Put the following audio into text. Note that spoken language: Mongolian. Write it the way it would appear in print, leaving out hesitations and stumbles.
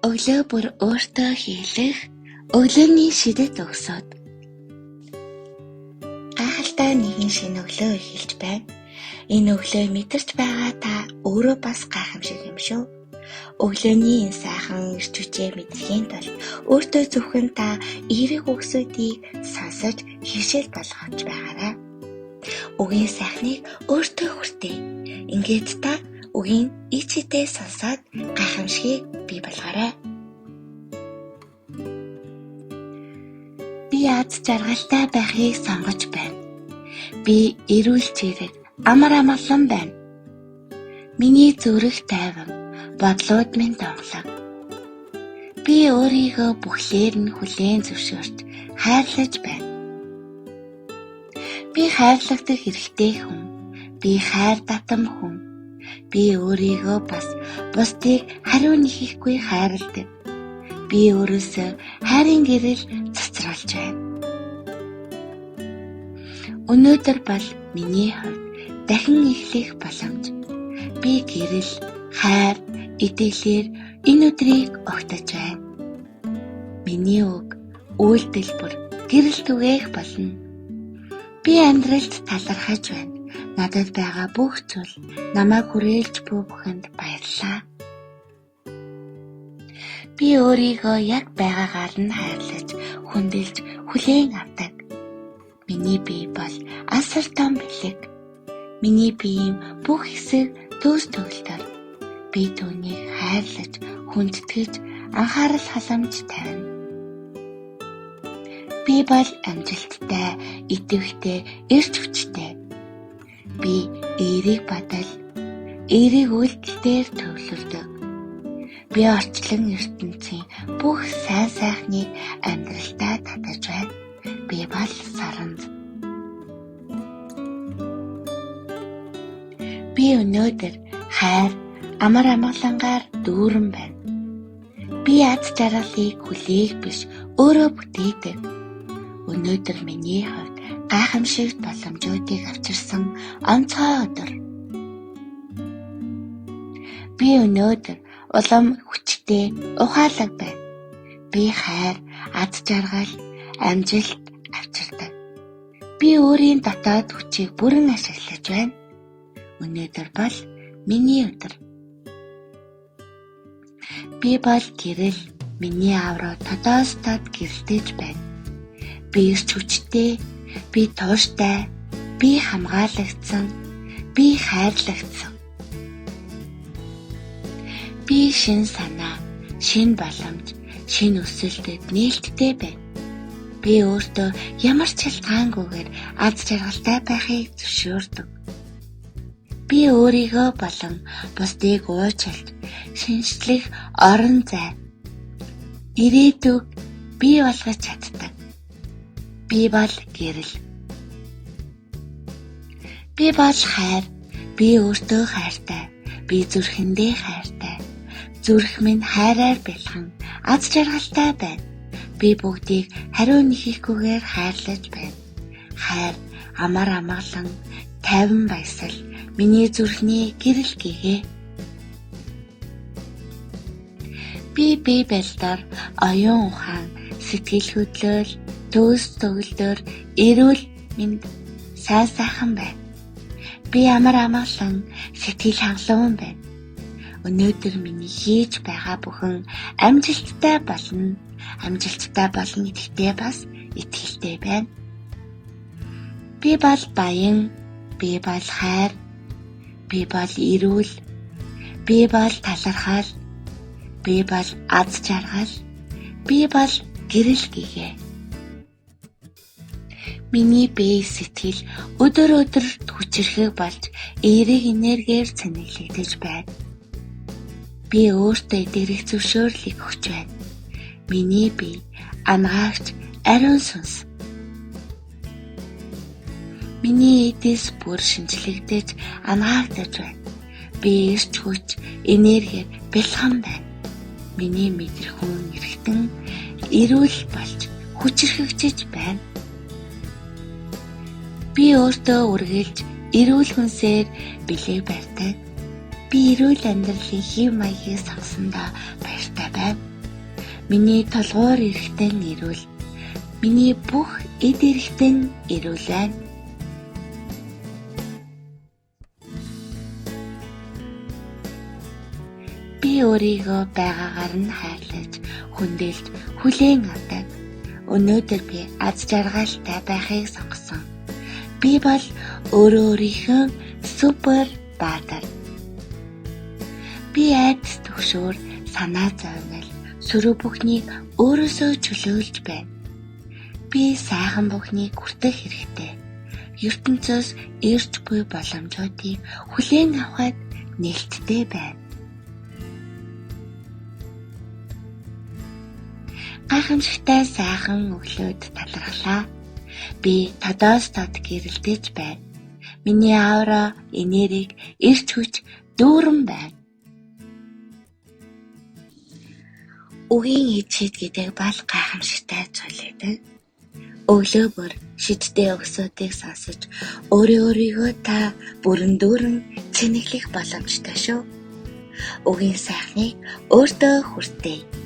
Өглөө бүр өөртөө хийлэх өглөөний шидэт өгсөд. Гайхалтай нэгэн шинэ өглөө эхэлж байна. Энэ өглөө мэдэрч байгаа та өөрөө бас гайхамшиг юм шүү. Өглөөний энэ сайхан эрч хүчээ мэдрэхийн тулд өөртөө зөвхөн та эерэг үгсүүдийг сонсож хишээл болгож байгаарай. Үгийн сайхныг өөртөө хүртээ. Ингээд та үгийн ичидээ сонсоод гайхамшигыг бий болгоорой. Би аз жаргалтай байхыг сонгож байна. Би эрүүл чирэг амар амгалан байна. Миний зүрх тайван, бодлууд минь донглог. Би өөрийгөө бүхлээр нь хүлээн зөвшөөрч хайрлаж байна. Би хайрлагдах хэрэгтэй хүн. Би хайр татам хүн. Би өөрийгөө бас бусдыг хариу нэхэхгүй хайрладаг. Би өөрөөсөө хайрын гэрэл цацруулж байна. Өнөөдөр бол миний хувьд дахин эхлэх боломж. Би гэрэл, хайр, итгэлээр энэ өдрийг огтож байна. Миний үг, үйлдэл бүр гэрэл түгээх болно. Би амьдралд талархаж байна. Надад байгаа бүх зүйл намайг хүрээлж буй бүхэнд баярлалаа. Би өөрийгөө яг байгаагаар нь хайрлаж, хүндэлж, хүлээн авдаг. Миний бие бол асар том бэлэг. Миний биеийн бүх хэсэг төс төгөлдөр. Би түүнийг хайрлаж, хүндэтгэж, анхаарал халамж тавина. Би бол амжилттай, идэвхтэй, эрч хүчтэй. Би эерэг бодол, эерэг үйлдэлээр төвлөрдөг. Би орчлон ертөнцийн бүх сайн сайхныг амьдралдаа татаж байна. Би бол саранз. Би өнөөдөр хайр, амар амгалангаар дүүрэн байна. Би аз жаргалыг хүлээх биш, өөрөө бүтээдэг. Өнөөдөр миний хувьд гайхамшигт боломжуудыг авчирсан онцгой өдөр. Би өнөөдөр улам хүчтэй, ухаалаг байна. Би хайр, аз жаргал, амжилт авчирдаг. Би өөрийн дотоод хүчийг бүрэн ашиглаж байна. Өнөөдөр бол миний өдөр. Би бол гэрэл, миний аврал тодоостод гэрэлтэж байна. Би эрч хүчтэй, би тууштай, би хамгаалагдсан, би хайрлагдсан. Би шин санаа, шин боломж, шин өсөлтөд нээлттэй байна. Би өөртөө ямар ч шалтгаангүйгээр аз жаргалтай байхыг зөвшөөрдөг. Би өөрийгөө болон бусдыг уучлж, шинжлэх орон зай, ирээдүг бий болгож чаддаг. Би бол гэрэл. Би бол хайр. Би өөртөө хайртай. Би зүрхэндээ хайртай. Зүрх минь хайраар бэлхэн, аз жаргалтай байна. Би бүгдийг хариу нэхэхгүйгээр хайрлаж байна. Хайр, амар амгалан, тайван баясгал миний зүрхний гэрэл гэгээ. Би бие бэлдэр, оюун ухаан, сэтгэл хөдлөл, төс төгөлдөр эрүүл мэнд сайн сайхан байна. Би амар амгалан, сэтгэл хангалуун байна. Өнөөдөр миний хийж байгаа бүхэн амжилттай болно. Амжилттай болно гэдэгтээ бас итгэлтэй байна. Би бол баян, би бол хайр, би бол эрүүл, би бол талархал, би бол аз жаргал, би бол гэрэл гэгээ. Миний бие сэтгэл өдөр хүчрэхэг болж эерэг энергиэр цэнэглэгдэж байна. Би өөртөө дэрэх зөвшөөрлийг өгч байна. Миний бие ангаагч ариун сүнс. Миний эдэс бүр шинжлэгдэж ангаагдаж байна. Би эрч хүч, энерги бэлхэн байна. Миний мэдрэхүүн эргэтэн эрүүл болж хүчрэхэгжиж байна. Би өөртөө үргэлж эрүүл хүнсээр бэлэг барьдаг. Би эрүүл амьдралын хэв маягийг сонгосондоо баяртай байна. Миний толгойр эрэхтэн эрүүл. Миний бүх эд эрэхтэн эрүүл байна. Би өөрийгөө байгаагаар нь хайрлаж, хүндэлж, хүлээн авдаг. Өнөөдөр би аз жаргалтай байхыг сонгосон. Би бол өөрөө өөрийнхөө супер баатар. Би айдас төгшөөр санаа зовнил, сөрөг бүхнийг өөрөөсөө чөлөөлж байна. Би сайхан бүхнийг хүртэх хэрэгтэй. ертөнцөөс ирж буй боломжуудыг хүлээн авахад нээлттэй байна. Гайхамшигтай сайхан өглөөд талархлаа. Би тодоос тод гэрэлдэж байна. Миний аура, энерги, эрч хүч дүүрэн байна. Үгийн ичээд гэдэг бол гайхамшигтай зүйл байдаг. Өглөө бүр шидтэй өксүүдийг сонсож өөрийгөө та бүрэн дүүрэн чиглэх боломжтой шүү. Үгийн сайхныг өөртөө хүртээ.